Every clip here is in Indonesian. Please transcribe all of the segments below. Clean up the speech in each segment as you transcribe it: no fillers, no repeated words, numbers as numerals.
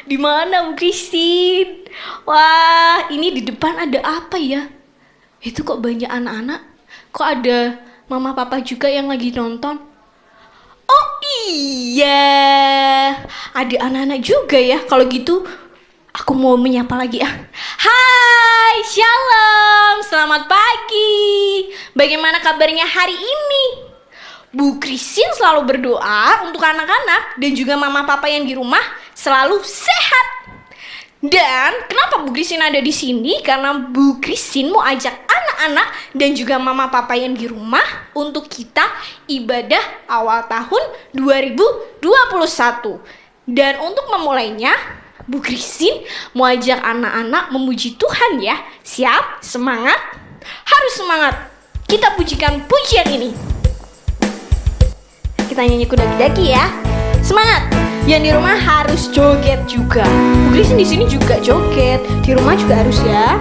Di mana Bu Christine? Wah, ini di depan ada apa ya? Itu kok banyak anak-anak? Kok ada mama papa juga yang lagi nonton? Oh iya, ada anak-anak juga ya. Kalau gitu, aku mau menyapa lagi ah. Hai, shalom, selamat pagi. Bagaimana kabarnya hari ini? Bu Christine selalu berdoa untuk anak-anak dan juga mama papa yang di rumah selalu sehat. Dan kenapa Bu Christine ada di sini? Karena Bu Christine mau ajak anak-anak dan juga mama papa yang di rumah untuk kita ibadah awal tahun 2021. Dan untuk memulainya, Bu Christine mau ajak anak-anak memuji Tuhan ya. Siap? Semangat? Harus semangat. Kita pujikan pujian ini. Kita nyanyi kuda-kudaki ya. Semangat. Yang di rumah harus joget juga. Bu Christine di sini juga joget. Di rumah juga harus ya.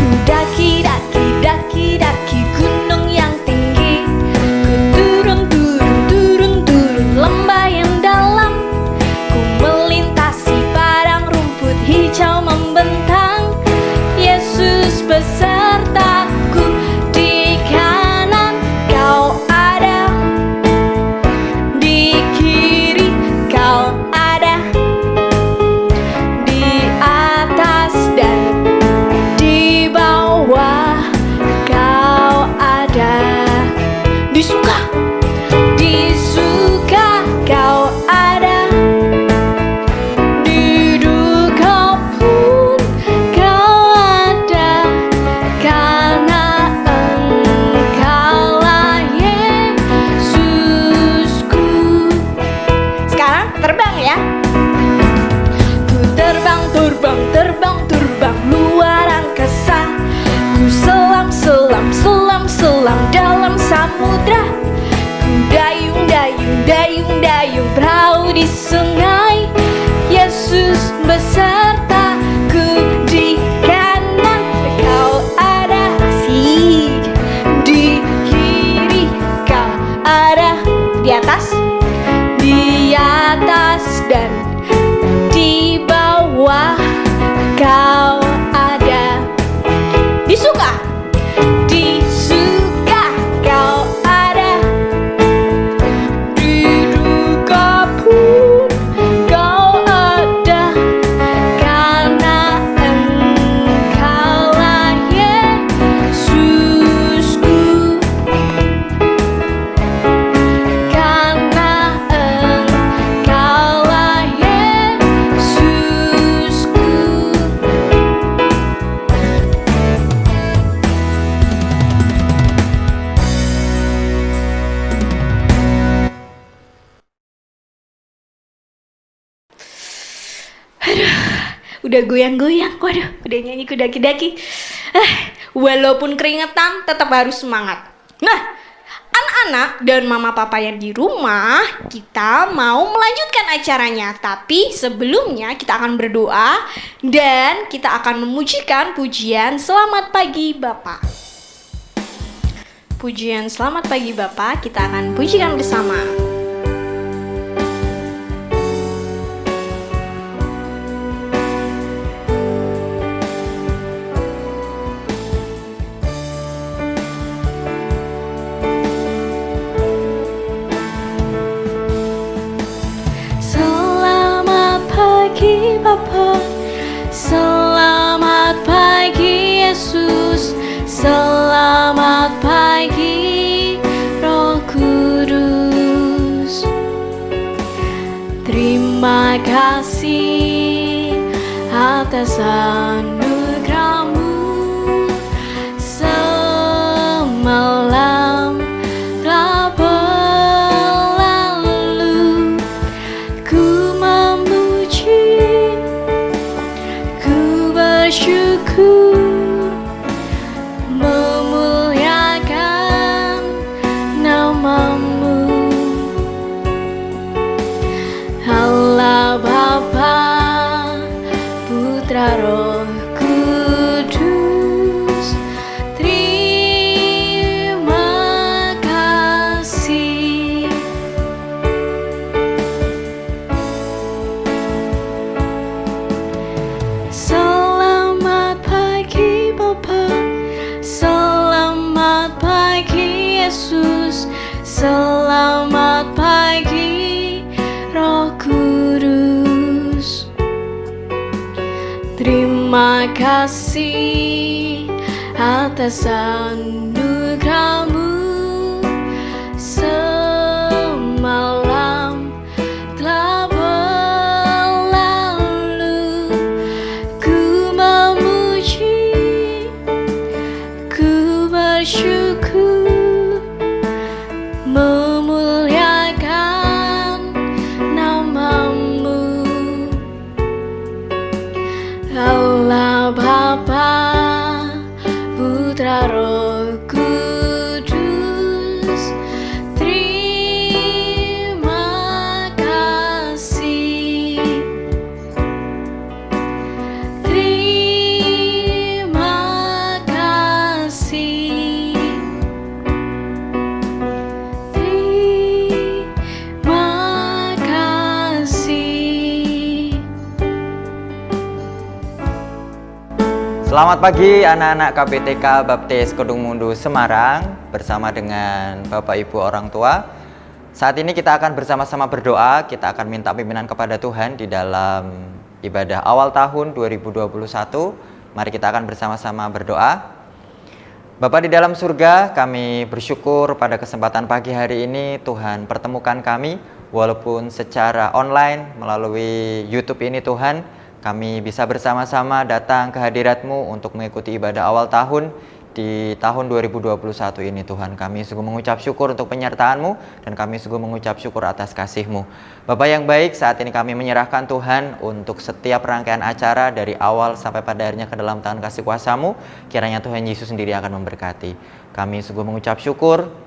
Kudaki daki daki daki gunung yang tinggi. Ku turun turun turun turun lembah yang dalam. Ku melintasi padang rumput hijau membentang. Yesus besertaku, di kanan kau ada, di kiri kau ada, di atas dan di bawah kau ada. Disuka, disuka kau ada, di duka pun kau ada, karena engkaulah Yesusku. Sekarang terbang ya. Ku terbang, terbang, terbang, terbang luar angkasa. Ku selam, selam, selam, selam dalam samudra. Ku dayung, dayung, dayung, dayung perahu di sungai. Yesus besertaku, di kanan kau ada, asik. Di kiri kau ada, di atas dan di bawah kau ada. Disuka, disuka kau ada, di duka pun kau ada, karena engkaulah Yesusku, karena engkaulah Yesusku. Udah goyang-goyang, waduh, udah nyanyi kudaki-daki. Walaupun keringetan, tetap harus semangat. Nah, anak-anak dan mama papa yang di rumah, kita mau melanjutkan acaranya. Tapi sebelumnya kita akan berdoa dan kita akan memujikan pujian Selamat Pagi Bapak. Pujian Selamat Pagi Bapak kita akan pujikan bersama. Selamat pagi Bapa, selamat pagi Yesus, selamat pagi Roh Kudus. Terima kasih atas anugerah-Mu. Semalam telah berlalu, ku memuji, ku bersyukur, memuliakan nama-Mu. Allah Bapa, Putra Roh Yesus. Selamat pagi Roh Kudus. Terima kasih atas anugerah-Mu. Semalam telah berlalu, ku memuji, ku bersyukur, memuliakan nama-Mu. Allah Bapa, Putra, Roh Kudus, terima kasih. Terima kasih. Terima kasih. Selamat pagi anak-anak KPTK Baptis Kedungmundu Semarang bersama dengan Bapak Ibu orang tua. Saat ini kita akan bersama-sama berdoa, kita akan minta pimpinan kepada Tuhan di dalam ibadah awal tahun 2021. Mari kita akan bersama-sama berdoa. Bapa di dalam surga, kami bersyukur pada kesempatan pagi hari ini Tuhan pertemukan kami walaupun secara online melalui YouTube ini Tuhan. Kami bisa bersama-sama datang ke hadirat-Mu untuk mengikuti ibadah awal tahun di tahun 2021 ini Tuhan. Kami sungguh mengucap syukur untuk penyertaan-Mu dan kami sungguh mengucap syukur atas kasih-Mu. Bapa yang baik, saat ini kami menyerahkan Tuhan untuk setiap rangkaian acara dari awal sampai pada akhirnya ke dalam tangan kasih kuasa-Mu. Kiranya Tuhan Yesus sendiri akan memberkati. Kami sungguh mengucap syukur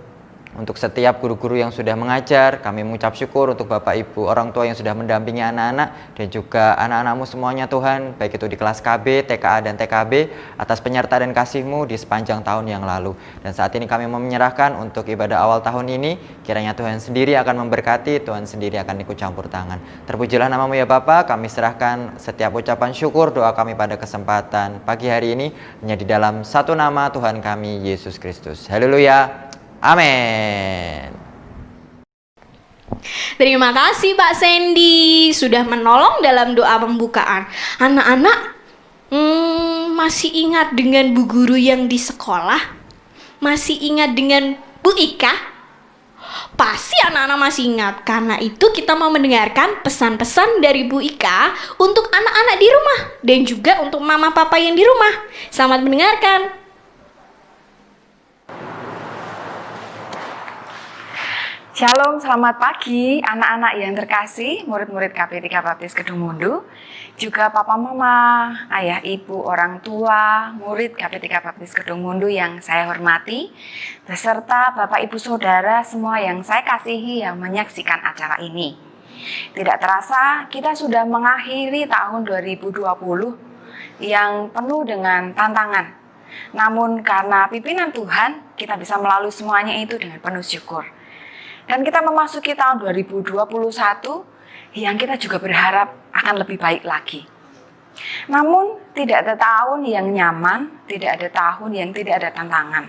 untuk setiap guru-guru yang sudah mengajar. Kami mengucap syukur untuk Bapak Ibu orang tua yang sudah mendampingi anak-anak dan juga anak-anak-Mu semuanya Tuhan, baik itu di kelas KB, TKA dan TKB, atas penyertaan dan kasih-Mu di sepanjang tahun yang lalu. Dan saat ini kami mau menyerahkan untuk ibadah awal tahun ini, kiranya Tuhan sendiri akan memberkati, Tuhan sendiri akan ikut campur tangan. Terpujilah nama-Mu ya Bapa. Kami serahkan setiap ucapan syukur doa kami pada kesempatan pagi hari ini hanya di dalam satu nama Tuhan kami, Yesus Kristus. Haleluya. Amin. Terima kasih Pak Sandy sudah menolong dalam doa pembukaan. Anak-anak masih ingat dengan Bu Guru yang di sekolah? Masih ingat dengan Bu Ika? Pasti anak-anak masih ingat. Karena itu kita mau mendengarkan pesan-pesan dari Bu Ika untuk anak-anak di rumah dan juga untuk mama papa yang di rumah. Selamat mendengarkan. Shalom, selamat pagi anak-anak yang terkasih, murid-murid KP3 Baptis Kedungmundu, juga papa mama, ayah ibu, orang tua, murid KP3 Baptis Kedungmundu yang saya hormati, beserta bapak ibu saudara semua yang saya kasihi yang menyaksikan acara ini. Tidak terasa kita sudah mengakhiri tahun 2020 yang penuh dengan tantangan. Namun karena pimpinan Tuhan, kita bisa melalui semuanya itu dengan penuh syukur. Dan kita memasuki tahun 2021 yang kita juga berharap akan lebih baik lagi. Namun tidak ada tahun yang nyaman, tidak ada tahun yang tidak ada tantangan.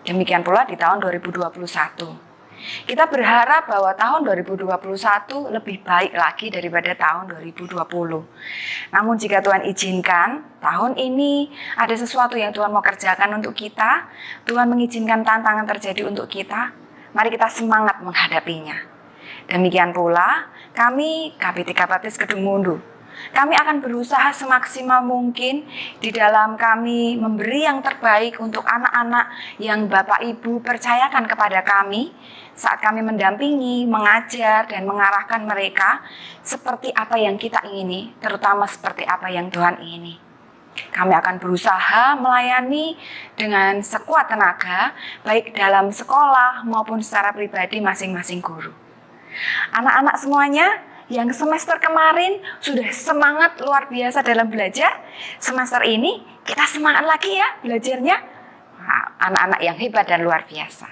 Demikian pula di tahun 2021. Kita berharap bahwa tahun 2021 lebih baik lagi daripada tahun 2020. Namun jika Tuhan izinkan, tahun ini ada sesuatu yang Tuhan mau kerjakan untuk kita, Tuhan mengizinkan tantangan terjadi untuk kita, mari kita semangat menghadapinya. Demikian pula kami KP3 Baptis Kedungmundu. Kami akan berusaha semaksimal mungkin di dalam kami memberi yang terbaik untuk anak-anak yang Bapak Ibu percayakan kepada kami saat kami mendampingi, mengajar, dan mengarahkan mereka seperti apa yang kita ingini, terutama seperti apa yang Tuhan ingini. Kami akan berusaha melayani dengan sekuat tenaga, baik dalam sekolah maupun secara pribadi masing-masing guru. Anak-anak semuanya yang semester kemarin sudah semangat luar biasa dalam belajar, semester ini kita semangat lagi ya belajarnya. Anak-anak yang hebat dan luar biasa.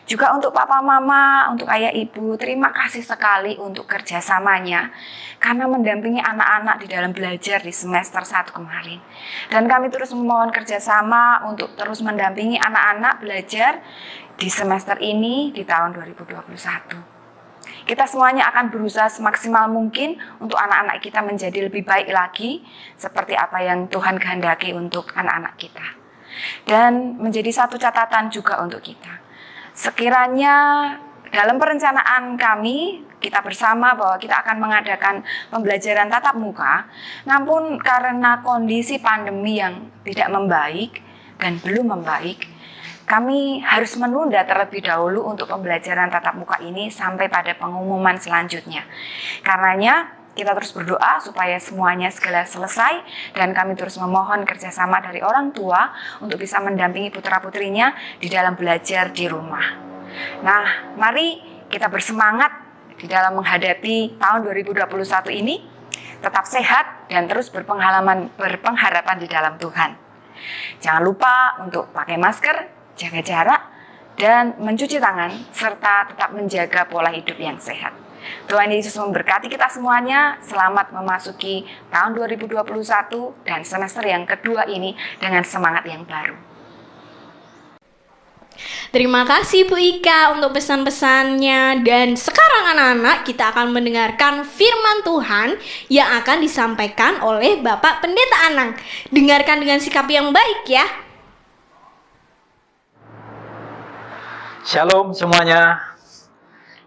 Juga untuk papa mama, untuk ayah ibu, terima kasih sekali untuk kerjasamanya karena mendampingi anak-anak di dalam belajar di semester 1 kemarin. Dan kami terus memohon kerjasama untuk terus mendampingi anak-anak belajar di semester ini di tahun 2021. Kita semuanya akan berusaha semaksimal mungkin untuk anak-anak kita menjadi lebih baik lagi seperti apa yang Tuhan kehendaki untuk anak-anak kita. Dan menjadi satu catatan juga untuk kita. Sekiranya dalam perencanaan kami, kita bersama bahwa kita akan mengadakan pembelajaran tatap muka, namun karena kondisi pandemi yang tidak membaik dan belum membaik, kami harus menunda terlebih dahulu untuk pembelajaran tatap muka ini sampai pada pengumuman selanjutnya. Karenanya kita terus berdoa supaya semuanya segera selesai dan kami terus memohon kerjasama dari orang tua untuk bisa mendampingi putra-putrinya di dalam belajar di rumah. Nah, mari kita bersemangat di dalam menghadapi tahun 2021 ini, tetap sehat dan terus berpengharapan di dalam Tuhan. Jangan lupa untuk pakai masker, jaga jarak, dan mencuci tangan, serta tetap menjaga pola hidup yang sehat. Tuhan Yesus memberkati kita semuanya. Selamat memasuki tahun 2021 dan semester yang kedua ini dengan semangat yang baru. Terima kasih Bu Ika untuk pesan-pesannya. Dan sekarang anak-anak, kita akan mendengarkan firman Tuhan yang akan disampaikan oleh Bapak Pendeta Anang. Dengarkan dengan sikap yang baik ya. Shalom semuanya.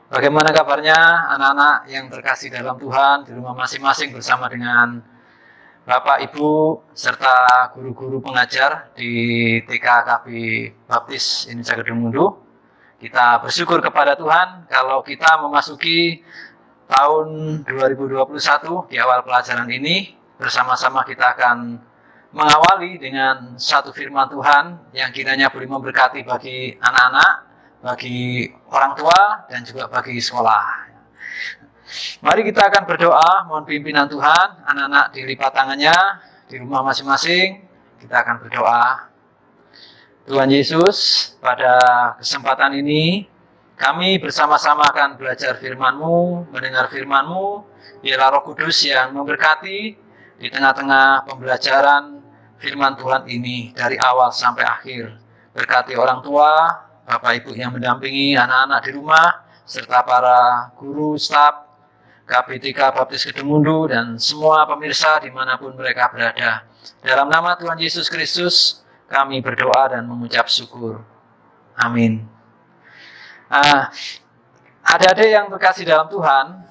Bagaimana kabarnya anak-anak yang terkasih dalam Tuhan di rumah masing-masing bersama dengan Bapak, Ibu, serta guru-guru pengajar di TKKB Baptis Indonesia Kedungmundu. Kita bersyukur kepada Tuhan kalau kita memasuki tahun 2021 di awal pelajaran ini. Bersama-sama kita akan mengawali dengan satu firman Tuhan yang kiranya boleh memberkati bagi anak-anak, bagi orang tua, dan juga bagi sekolah. Mari kita akan berdoa, mohon pimpinan Tuhan. Anak-anak dilipat tangannya di rumah masing-masing. Kita akan berdoa. Tuhan Yesus, pada kesempatan ini kami bersama-sama akan belajar firman-Mu, mendengar firman-Mu. Biarlah Roh Kudus yang memberkati di tengah-tengah pembelajaran firman Tuhan ini dari awal sampai akhir. Berkati orang tua, Bapak Ibu yang mendampingi anak-anak di rumah, serta para guru, staf, KBTK Baptis Kedungmundu, dan semua pemirsa dimanapun mereka berada. Dalam nama Tuhan Yesus Kristus, kami berdoa dan mengucap syukur. Amin. Adik-adik yang terkasih dalam Tuhan,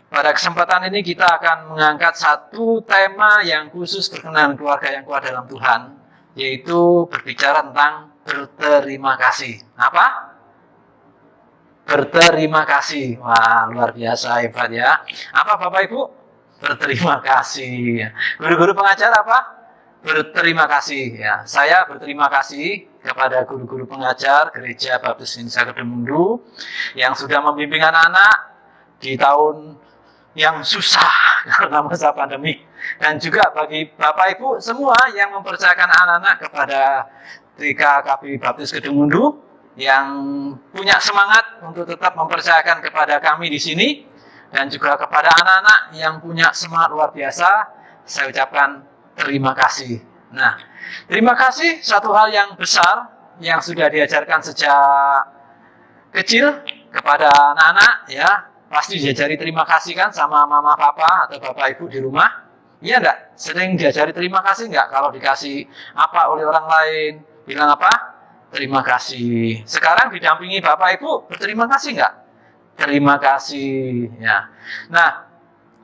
pada kesempatan ini kita akan mengangkat satu tema yang khusus berkenaan keluarga yang kuat dalam Tuhan, yaitu berbicara tentang berterima kasih. Apa? Berterima kasih. Wah, luar biasa, hebat ya. Apa Bapak Ibu? Berterima kasih. Guru-guru pengajar apa? Berterima kasih ya. Saya berterima kasih kepada guru-guru pengajar Gereja Baptis Indonesia Kedungmundu yang sudah membimbing anak-anak di tahun yang susah karena masa pandemi, dan juga bagi Bapak Ibu semua yang mempercayakan anak-anak kepada TKKB Baptis Kedungmundu yang punya semangat untuk tetap mempercayakan kepada kami di sini, dan juga kepada anak-anak yang punya semangat luar biasa. Saya ucapkan terima kasih. Nah, terima kasih satu hal yang besar yang sudah diajarkan sejak kecil kepada anak-anak ya. Pasti diajari terima kasih kan sama mama, papa, atau bapak ibu di rumah. Iya enggak? Sering diajari terima kasih enggak? Kalau dikasih apa oleh orang lain, bilang apa? Terima kasih. Sekarang didampingi bapak ibu, berterima kasih enggak? Terima kasih ya. Nah,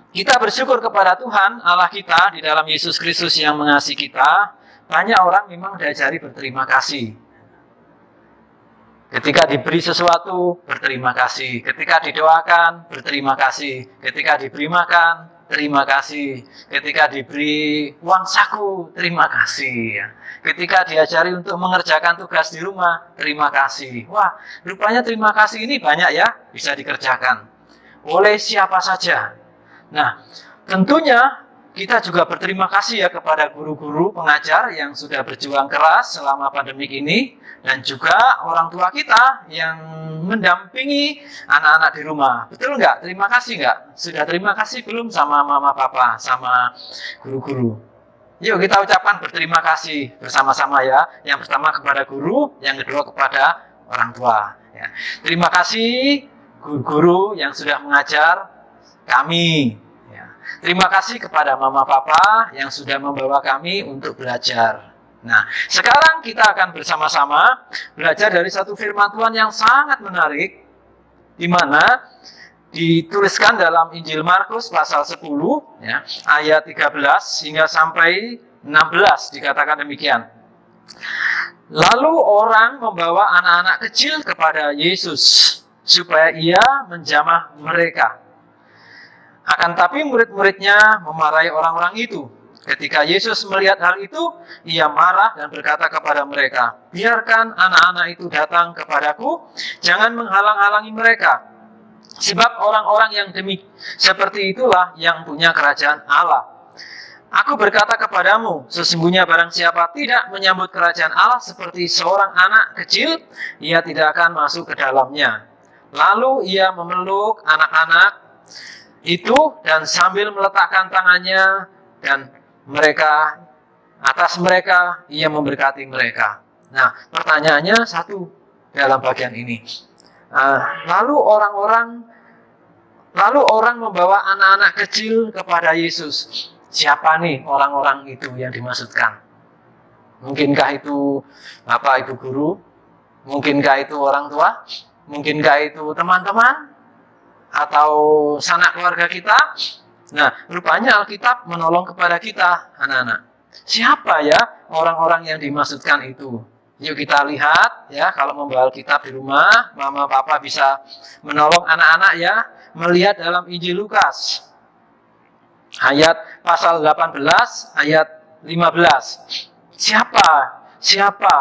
kita bersyukur kepada Tuhan Allah kita di dalam Yesus Kristus yang mengasihi kita. Banyak orang memang diajari berterima kasih. Ketika diberi sesuatu, berterima kasih. Ketika didoakan, berterima kasih. Ketika diberi makan, terima kasih. Ketika diberi uang saku, terima kasih. Ketika diajari untuk mengerjakan tugas di rumah, terima kasih. Wah, rupanya terima kasih ini banyak ya, bisa dikerjakan oleh siapa saja. Nah, tentunya kita juga berterima kasih ya kepada guru-guru pengajar yang sudah berjuang keras selama pandemik ini, dan juga orang tua kita yang mendampingi anak-anak di rumah. Betul nggak? Terima kasih nggak? Sudah terima kasih belum sama mama papa, sama guru-guru? Yuk kita ucapkan berterima kasih bersama-sama ya. Yang pertama kepada guru, yang kedua kepada orang tua. Ya. Terima kasih guru-guru yang sudah mengajar kami. Terima kasih kepada mama papa yang sudah membawa kami untuk belajar. Nah, sekarang kita akan bersama-sama belajar dari satu firman Tuhan yang sangat menarik, di mana dituliskan dalam Injil Markus pasal 10, ya, ayat 13 hingga sampai 16, dikatakan demikian. Lalu orang membawa anak-anak kecil kepada Yesus, supaya ia menjamah mereka. Akan tapi murid-muridnya memarahi orang-orang itu. Ketika Yesus melihat hal itu, ia marah dan berkata kepada mereka, biarkan anak-anak itu datang kepadaku, jangan menghalang-halangi mereka. Sebab orang-orang yang seperti itulah yang punya kerajaan Allah. Aku berkata kepadamu, sesungguhnya barang siapa tidak menyambut kerajaan Allah seperti seorang anak kecil, ia tidak akan masuk ke dalamnya. Lalu ia memeluk anak-anak itu dan sambil meletakkan tangannya dan atas mereka ia memberkati mereka. Nah, pertanyaannya satu dalam bagian ini. Lalu orang membawa anak-anak kecil kepada Yesus. Siapa nih orang-orang itu yang dimaksudkan? Mungkinkah itu Bapak Ibu guru? Mungkinkah itu orang tua? Mungkinkah itu teman-teman? Atau sanak keluarga kita? Nah, rupanya Alkitab menolong kepada kita, anak-anak. Siapa ya orang-orang yang dimaksudkan itu? Yuk kita lihat ya, kalau membawa Alkitab di rumah, mama papa bisa menolong anak-anak ya, melihat dalam Injil Lukas. Ayat pasal 18, ayat 15. Siapa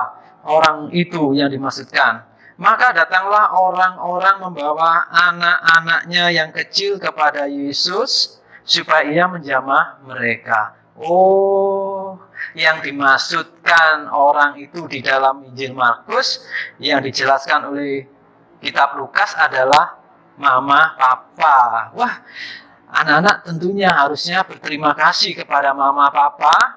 orang itu yang dimaksudkan? Maka datanglah orang-orang membawa anak-anaknya yang kecil kepada Yesus supaya ia menjamah mereka. Oh, yang dimaksudkan orang itu di dalam Injil Markus yang dijelaskan oleh kitab Lukas adalah mama, papa. Wah, anak-anak tentunya harusnya berterima kasih kepada mama, papa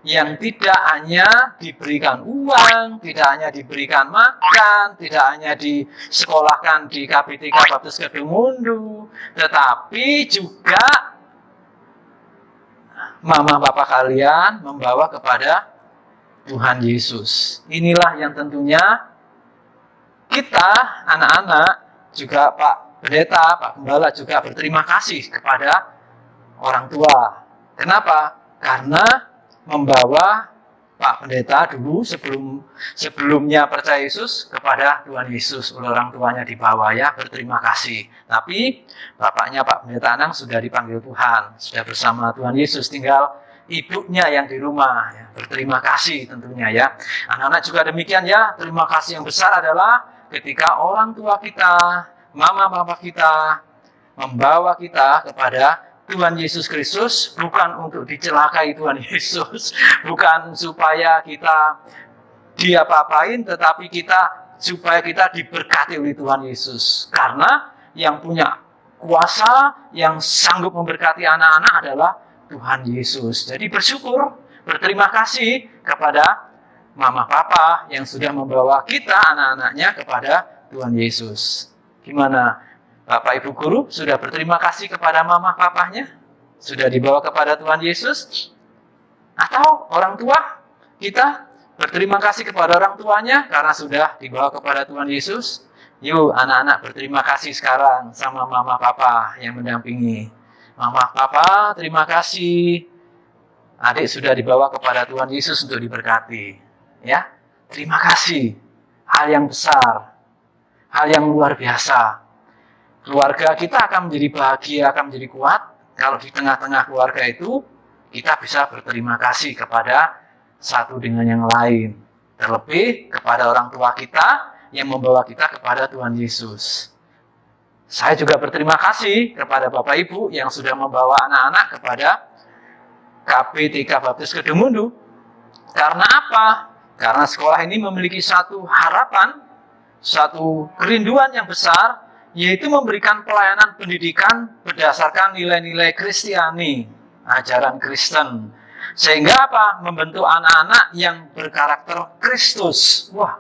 yang tidak hanya diberikan uang, tidak hanya diberikan makan, tidak hanya disekolahkan di KPTK Baptis Kedungmundu, tetapi juga mama papa kalian membawa kepada Tuhan Yesus. Inilah yang tentunya kita, anak-anak, juga Pak Pendeta, Pak Gembala juga berterima kasih kepada orang tua. Kenapa? Karena membawa Pak Pendeta dulu sebelumnya percaya Yesus kepada Tuhan Yesus oleh orang tuanya dibawa ya, berterima kasih. Tapi bapaknya Pak Pendeta Anang sudah dipanggil Tuhan, sudah bersama Tuhan Yesus, tinggal ibunya yang di rumah ya, berterima kasih tentunya ya. Anak-anak juga demikian ya, terima kasih yang besar adalah ketika orang tua kita, mama papa kita membawa kita kepada Tuhan Yesus Kristus, bukan untuk dicelakai Tuhan Yesus, bukan supaya kita diapa-apain, tetapi supaya kita diberkati oleh Tuhan Yesus. Karena yang punya kuasa, yang sanggup memberkati anak-anak adalah Tuhan Yesus. Jadi bersyukur, berterima kasih kepada mama papa yang sudah membawa kita anak-anaknya kepada Tuhan Yesus. Gimana? Bapak Ibu guru sudah berterima kasih kepada mama papahnya? Sudah dibawa kepada Tuhan Yesus? Atau orang tua kita berterima kasih kepada orang tuanya karena sudah dibawa kepada Tuhan Yesus? Yuk anak-anak berterima kasih sekarang sama mama papa yang mendampingi. Mama papa terima kasih. Adik sudah dibawa kepada Tuhan Yesus untuk diberkati. Ya, terima kasih. Hal yang besar. Hal yang luar biasa. Keluarga kita akan menjadi bahagia, akan menjadi kuat kalau di tengah-tengah keluarga itu kita bisa berterima kasih kepada satu dengan yang lain. Terlebih kepada orang tua kita yang membawa kita kepada Tuhan Yesus. Saya juga berterima kasih kepada Bapak Ibu yang sudah membawa anak-anak kepada KPTK Baptis Kedungmundu. Karena apa? Karena sekolah ini memiliki satu harapan, satu kerinduan yang besar, yaitu memberikan pelayanan pendidikan berdasarkan nilai-nilai Kristiani, ajaran Kristen. Sehingga apa? Membentuk anak-anak yang berkarakter Kristus. Wah,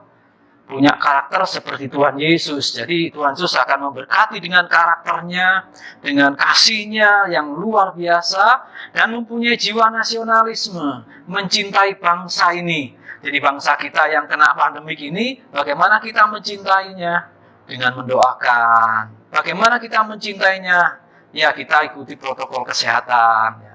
punya karakter seperti Tuhan Yesus. Jadi Tuhan Yesus akan memberkati dengan karakternya, dengan kasihnya yang luar biasa, dan mempunyai jiwa nasionalisme, mencintai bangsa ini. Jadi bangsa kita yang kena pandemik ini, bagaimana kita mencintainya? Dengan mendoakan. Bagaimana kita mencintainya? Ya, kita ikuti protokol kesehatan.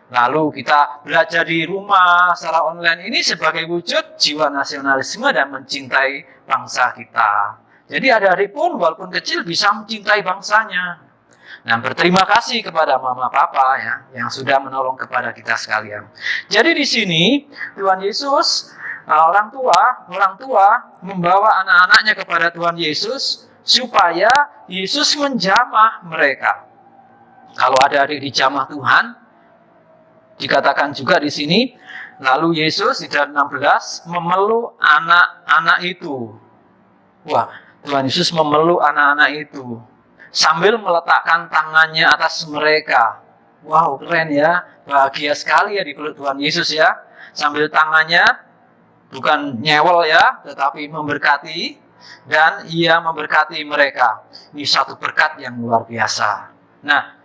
Lalu kita belajar di rumah secara online ini sebagai wujud jiwa nasionalisme dan mencintai bangsa kita. Jadi adik-adik pun walaupun kecil bisa mencintai bangsanya. Dan berterima kasih kepada mama papa ya yang sudah menolong kepada kita sekalian. Jadi di sini Tuhan Yesus, orang tua membawa anak-anaknya kepada Tuhan Yesus supaya Yesus menjamah mereka. Kalau ada adik dijamah Tuhan, dikatakan juga di sini, lalu Yesus di dalam 16 memeluk anak-anak itu. Wah, Tuhan Yesus memeluk anak-anak itu sambil meletakkan tangannya atas mereka. Wow, keren ya. Bahagia sekali ya dipeluk Tuhan Yesus ya. Sambil tangannya bukan nyewel ya, tetapi memberkati, dan ia memberkati mereka. Ini satu berkat yang luar biasa. Nah,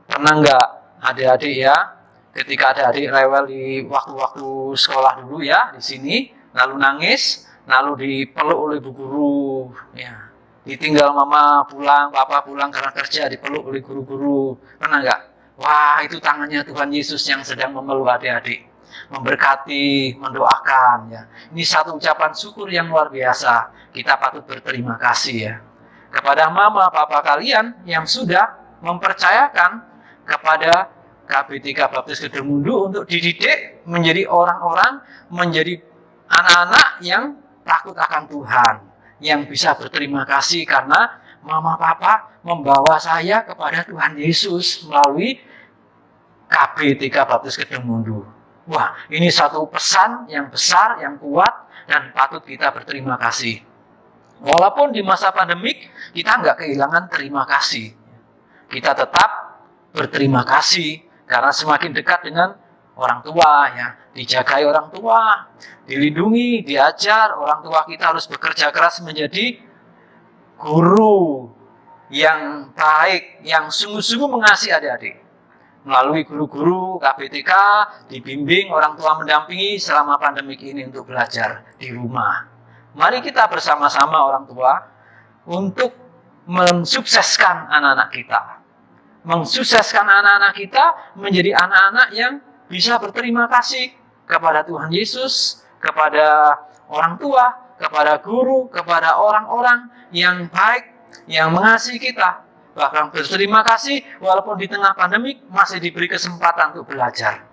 pernah nggak adik-adik ya, ketika ada adik rewel di waktu-waktu sekolah dulu ya, di sini, lalu nangis, lalu dipeluk oleh bu guru, ya, ditinggal mama pulang, papa pulang karena kerja, dipeluk oleh guru-guru, pernah nggak? Wah, itu tangannya Tuhan Yesus yang sedang memeluk adik-adik, memberkati, mendoakan, ya. Ini satu ucapan syukur yang luar biasa. Kita patut berterima kasih ya kepada mama, papa kalian yang sudah mempercayakan kepada KPTK Baptis Kedungmundu untuk dididik menjadi orang-orang, menjadi anak-anak yang takut akan Tuhan, yang bisa berterima kasih karena mama papa membawa saya kepada Tuhan Yesus melalui KPTK Baptis Kedungmundu. Wah, ini satu pesan yang besar, yang kuat, dan patut kita berterima kasih. Walaupun di masa pandemik kita nggak kehilangan terima kasih, kita tetap berterima kasih. Karena semakin dekat dengan orang tua, ya, dijagai orang tua, dilindungi, diajar. Orang tua kita harus bekerja keras menjadi guru yang baik, yang sungguh-sungguh mengasihi adik-adik. Melalui guru-guru KPTK, dibimbing, orang tua mendampingi selama pandemik ini untuk belajar di rumah. Mari kita bersama-sama orang tua untuk mensukseskan anak-anak kita. Mensukseskan anak-anak kita menjadi anak-anak yang bisa berterima kasih kepada Tuhan Yesus, kepada orang tua, kepada guru, kepada orang-orang yang baik, yang mengasihi kita. Bahkan berterima kasih walaupun di tengah pandemik masih diberi kesempatan untuk belajar.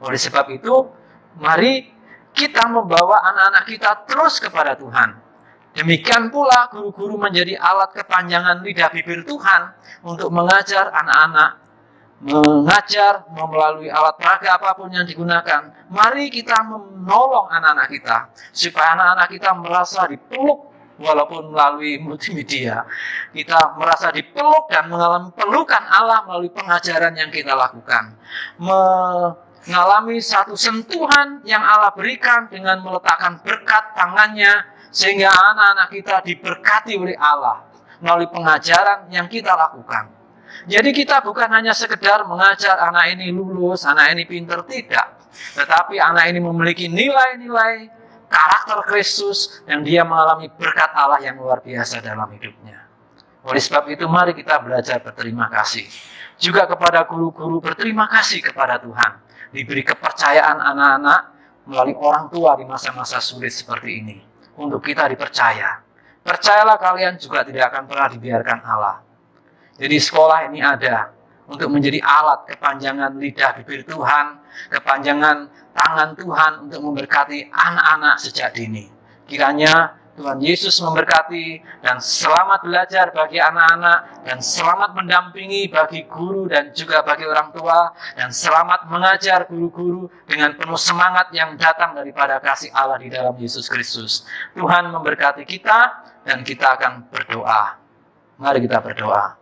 Oleh sebab itu, mari kita membawa anak-anak kita terus kepada Tuhan. Demikian pula guru-guru menjadi alat kepanjangan lidah bibir Tuhan untuk mengajar anak-anak, mengajar melalui alat peraga apapun yang digunakan. Mari kita menolong anak-anak kita supaya anak-anak kita merasa dipeluk walaupun melalui multimedia. Kita merasa dipeluk dan mengalami pelukan Allah melalui pengajaran yang kita lakukan. Mengalami satu sentuhan yang Allah berikan dengan meletakkan berkat tangannya, sehingga anak-anak kita diberkati oleh Allah melalui pengajaran yang kita lakukan. Jadi kita bukan hanya sekedar mengajar anak ini lulus, anak ini pintar, tidak. Tetapi anak ini memiliki nilai-nilai karakter Kristus yang dia mengalami berkat Allah yang luar biasa dalam hidupnya. Oleh sebab itu mari kita belajar berterima kasih. Juga kepada guru-guru berterima kasih kepada Tuhan. Diberi kepercayaan anak-anak melalui orang tua di masa-masa sulit seperti ini. Untuk kita dipercaya. Percayalah kalian juga tidak akan pernah dibiarkan Allah. Jadi sekolah ini ada untuk menjadi alat kepanjangan lidah bibir Tuhan, kepanjangan tangan Tuhan untuk memberkati anak-anak sejak dini. Kiranya Tuhan Yesus memberkati, dan selamat belajar bagi anak-anak, dan selamat mendampingi bagi guru dan juga bagi orang tua, dan selamat mengajar guru-guru dengan penuh semangat yang datang daripada kasih Allah di dalam Yesus Kristus. Tuhan memberkati kita, dan kita akan berdoa. Mari kita berdoa.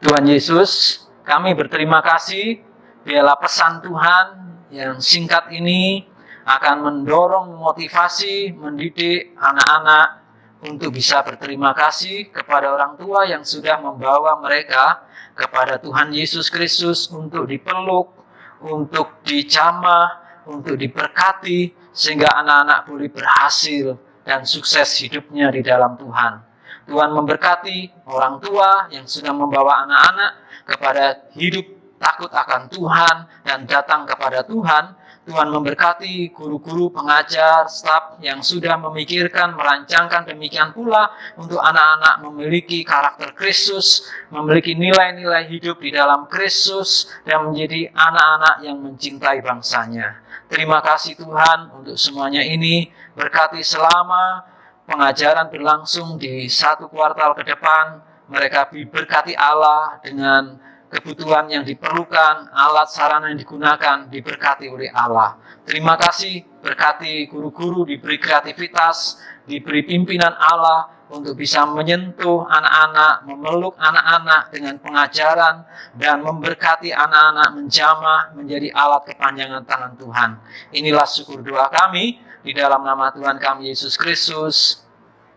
Tuhan Yesus, kami berterima kasih, biarlah pesan Tuhan yang singkat ini akan mendorong, memotivasi, mendidik anak-anak untuk bisa berterima kasih kepada orang tua yang sudah membawa mereka kepada Tuhan Yesus Kristus untuk dipeluk, untuk dijamah, untuk diberkati, sehingga anak-anak boleh berhasil dan sukses hidupnya di dalam Tuhan. Tuhan memberkati orang tua yang sudah membawa anak-anak kepada hidup takut akan Tuhan dan datang kepada Tuhan. Tuhan memberkati guru-guru, pengajar, staf yang sudah memikirkan, merancangkan demikian pula untuk anak-anak memiliki karakter Kristus, memiliki nilai-nilai hidup di dalam Kristus, dan menjadi anak-anak yang mencintai bangsanya. Terima kasih Tuhan untuk semuanya ini. Berkati selama pengajaran berlangsung di 1 kuartal ke depan. Mereka diberkati Allah dengan kebutuhan yang diperlukan, alat sarana yang digunakan, diberkati oleh Allah. Terima kasih, berkati guru-guru, diberi kreativitas, diberi pimpinan Allah untuk bisa menyentuh anak-anak, memeluk anak-anak dengan pengajaran, dan memberkati anak-anak menjamah menjadi alat kepanjangan tangan Tuhan. Inilah syukur doa kami, di dalam nama Tuhan kami Yesus Kristus.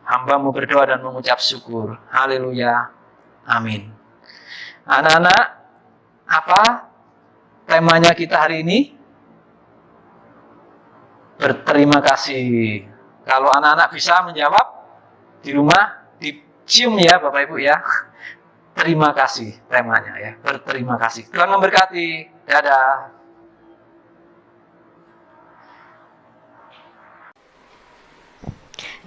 Hamba-Mu berdoa dan mengucap syukur. Haleluya. Amin. Anak-anak, apa temanya kita hari ini? Berterima kasih. Kalau anak-anak bisa menjawab di rumah, dicium ya Bapak Ibu ya. Terima kasih temanya ya. Berterima kasih. Tuhan memberkati. Dadah.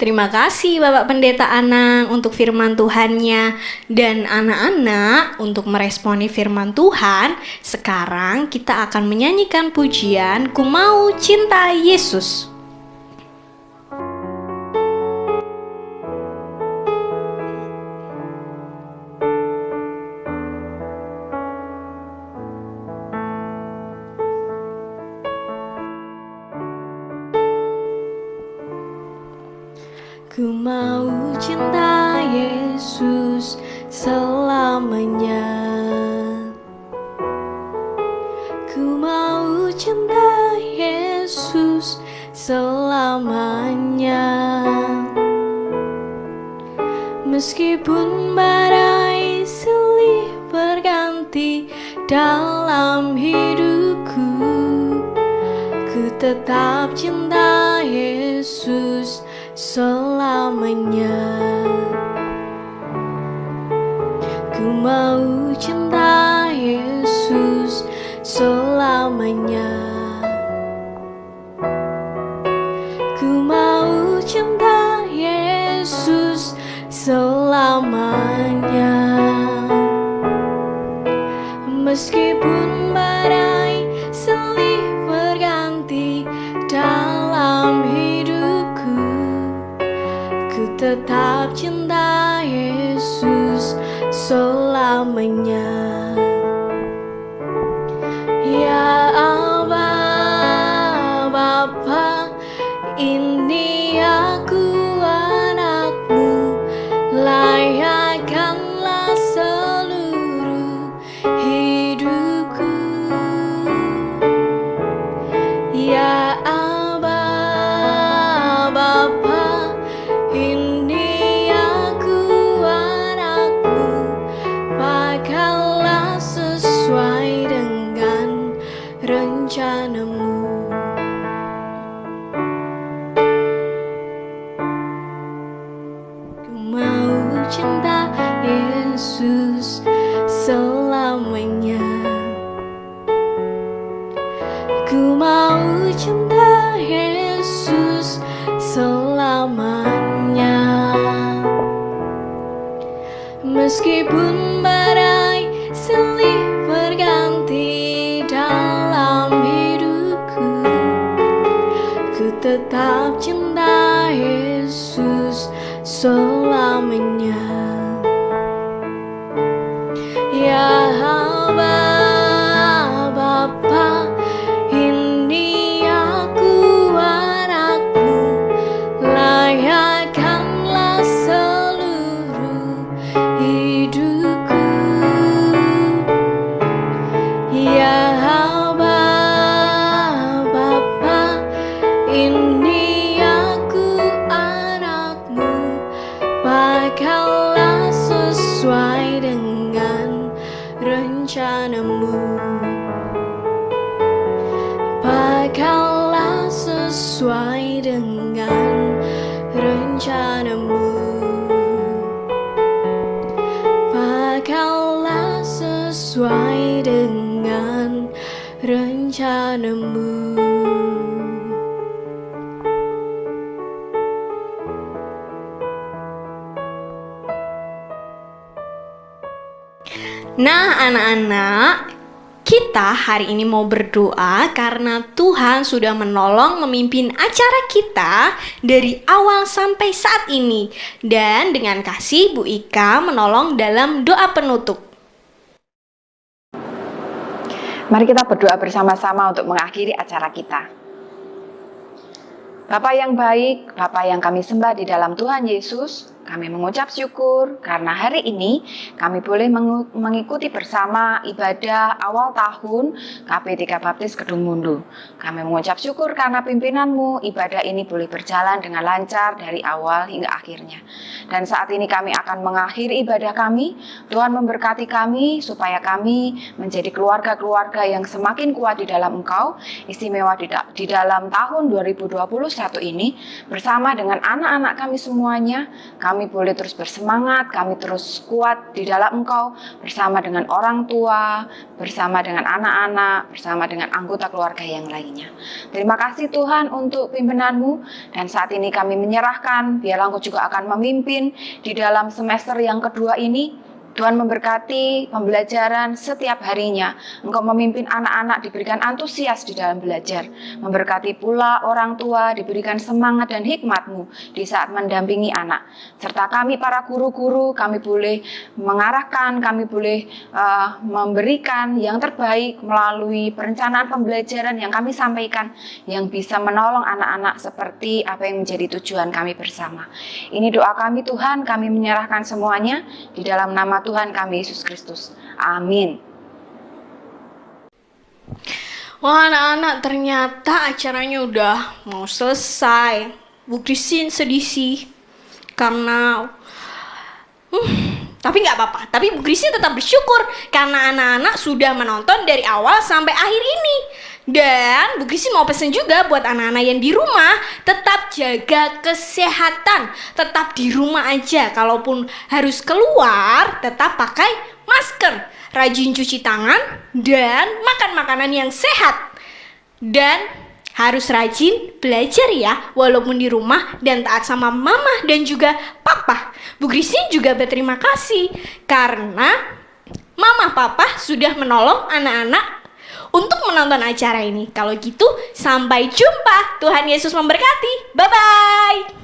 Terima kasih Bapak Pendeta Anang untuk firman Tuhannya, dan anak-anak untuk meresponi firman Tuhan. Sekarang kita akan menyanyikan pujian Ku Mau Cinta Yesus. Ku mau cinta Yesus selamanya. Ku mau cinta Yesus selamanya. Meskipun badai silih berganti dalam hidupku, ku tetap cinta Yesus selamanya. Ku mau cinta Yesus selamanya. Ku mau cinta Yesus selamanya. Meskipun badai silih berganti dalam hidupku, ku tetap cinta Yesus selamanya. Ya Aba, Bapa, ini aku anakmu, layakkanlah seluruh hidupku. Ya Aba, Bapa, ini aku anakmu, pakailah sesuai dengan rencanamu. Ku mau cinta Yesus selamanya. Ku mau cinta Yesus selamanya. Meskipun badai silih berganti dalam hidupku, ku tetap cinta Yesus selamanya. Ya Bapa, ini aku anakmu, layakkanlah seluruh hidupku. Ya Bapa, ini aku anakmu, pakailah sesuai dengan rencanamu. Pakailah sesuai dengan rencanamu. Pakailah sesuai dengan rencanamu. Nah, anak-anak, kita hari ini mau berdoa karena Tuhan sudah menolong memimpin acara kita dari awal sampai saat ini. Dan dengan kasih Bu Ika menolong dalam doa penutup. Mari kita berdoa bersama-sama untuk mengakhiri acara kita. Bapa yang baik, Bapa yang kami sembah di dalam Tuhan Yesus, kami mengucap syukur karena hari ini kami boleh mengikuti bersama ibadah awal tahun KP3 Baptis Kedung Mundu. Kami mengucap syukur karena pimpinan-Mu, ibadah ini boleh berjalan dengan lancar dari awal hingga akhirnya. Dan saat ini kami akan mengakhiri ibadah kami. Tuhan memberkati kami supaya kami menjadi keluarga-keluarga yang semakin kuat di dalam Engkau, istimewa di dalam tahun 2021 ini bersama dengan anak-anak kami semuanya. Kami boleh terus bersemangat, kami terus kuat di dalam Engkau bersama dengan orang tua, bersama dengan anak-anak, bersama dengan anggota keluarga yang lainnya. Terima kasih Tuhan untuk pimpinan-Mu, dan saat ini kami menyerahkan, biarlah Engkau juga akan memimpin di dalam semester yang kedua ini. Tuhan memberkati pembelajaran setiap harinya. Engkau memimpin anak-anak diberikan antusias di dalam belajar. Memberkati pula orang tua diberikan semangat dan hikmat-Mu di saat mendampingi anak. Serta kami para guru-guru, kami boleh mengarahkan, kami boleh memberikan yang terbaik melalui perencanaan pembelajaran yang kami sampaikan, yang bisa menolong anak-anak seperti apa yang menjadi tujuan kami bersama. Ini doa kami Tuhan, kami menyerahkan semuanya di dalam nama Tuhan kami Yesus Kristus. Amin. Wah, anak-anak, ternyata acaranya udah mau selesai. Bu Christine sedih sih karena tapi nggak apa-apa. Tapi Bu Christine tetap bersyukur karena anak-anak sudah menonton dari awal sampai akhir ini. Dan Bu Christine mau pesen juga buat anak-anak yang di rumah, tetap jaga kesehatan, tetap di rumah aja. Kalaupun harus keluar, tetap pakai masker, rajin cuci tangan, dan makan makanan yang sehat. Dan harus rajin belajar ya, walaupun di rumah, dan taat sama mama dan juga papa. Bu Christine juga berterima kasih karena mama papa sudah menolong anak-anak untuk menonton acara ini. Kalau gitu, sampai jumpa. Tuhan Yesus memberkati. Bye-bye.